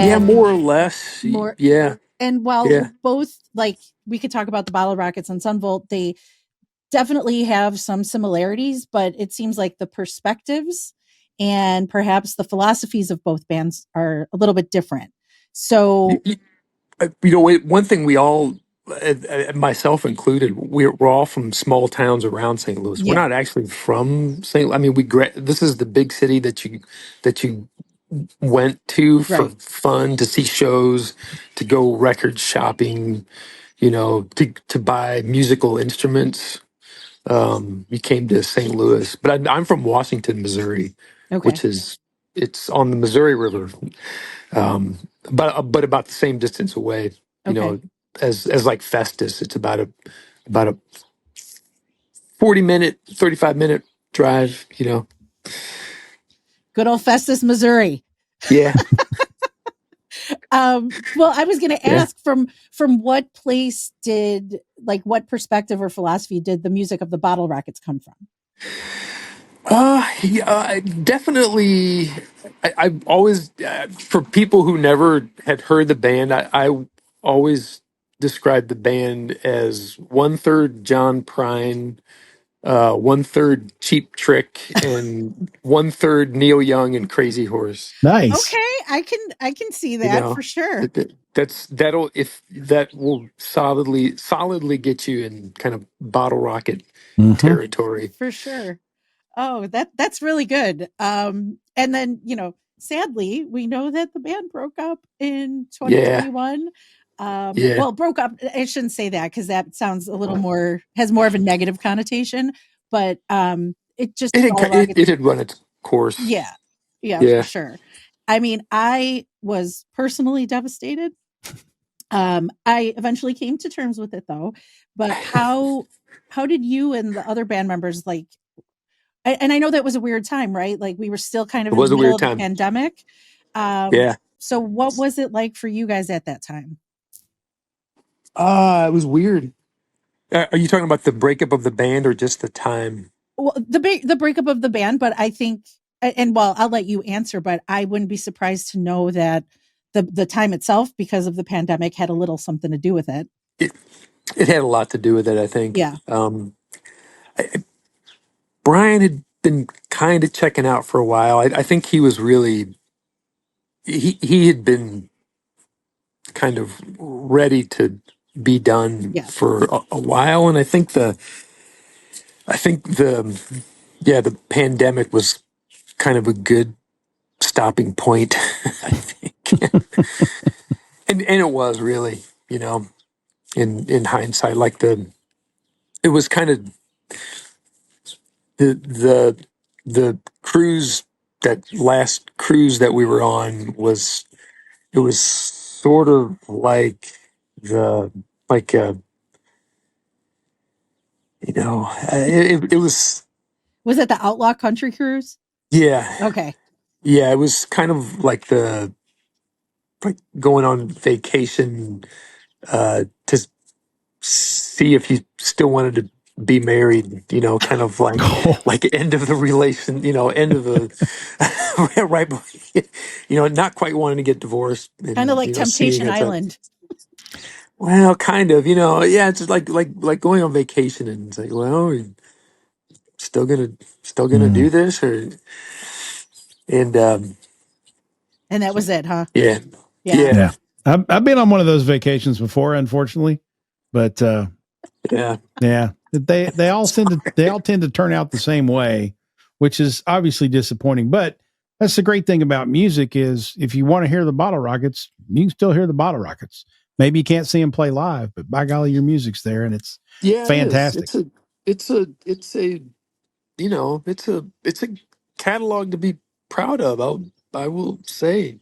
Yeah, And more or less. more, Yeah, and while yeah. both, like, we could talk about the Bottle Rockets and Sunvolt, they definitely have some similarities, but it seems like the perspectives and perhaps the philosophies of both bands are a little bit different. So, One thing we all, myself included, we're all from small towns around St. Louis. We're yeah, not actually from St. I mean, this is the big city that you went to for right. fun, to see shows, to go record shopping, to buy musical instruments. You came to St. Louis, but I'm from Washington, Missouri, Okay. which is it's on the Missouri River, but about the same distance away. You Okay. know, as like Festus, it's about a 40-minute, 35-minute drive. Good old Festus, Missouri. Yeah, Well, I was going to yeah. ask, from what place did, like, what perspective or philosophy did the music of the Bottle Rockets come from? Yeah, definitely. I've always, for people who never had heard the band, I always described the band as one third John Prine, one third Cheap Trick, and one third Neil Young and Crazy Horse. Nice. Okay, I can see You that for know, sure. that'll if that will solidly get you in kind of bottle rocket Mm-hmm. territory. For sure. Oh, that's really good. And then, sadly, we know that the band broke up in Yeah, 2021. yeah. Well, broke up. I shouldn't say that because that sounds a little more, has more of a negative connotation. But it just, Bottle It Rockets. had run its course. Yeah, yeah, for Yeah. sure. I mean, I was personally devastated. I eventually came to terms with it though. But how did you and the other band members, like, and I know that was a weird time, right? Like, we were still kind of It in the was a middle weird of the time. pandemic. Yeah. So what was it like for you guys at that time? It was weird. Are you talking about the breakup of the band or just the time? Well, the breakup of the band, but I think, and well, I'll let you answer, but I wouldn't be surprised to know that the time itself, because of the pandemic, had a little something to do with it. It, it had a lot to do with it, I think. Yeah. Brian had been kind of checking out for a while. I think he was really, he had been kind of ready to be done Yeah. for a while. And I think the pandemic was kind of a good stopping point, I think. And it was really, in hindsight, like it was kind of the the cruise, that last cruise that we were on, it was sort of like the like it was. Was it the Outlaw Country Cruise? Yeah, Okay. yeah, it was kind of like going on vacation to see if he still wanted to be married, kind of like end of the relation, end of the right, not quite wanting to get divorced, Kind of and like seeing Temptation it's a, Island. well, kind of, yeah, it's just like going on vacation and it's like, well, are you still gonna Mm. do this, or and And that was it, huh? yeah, Yeah. yeah, Yeah. I've been on one of those vacations before, unfortunately, but yeah. yeah, they all tend to turn out the same way, which is obviously disappointing. But that's the great thing about music is if you want to hear the Bottle Rockets, you can still hear the Bottle Rockets. Maybe you can't see them play live, but by golly, your music's there and it's Yeah, it is. fantastic. It's a catalog to be proud of. I will say.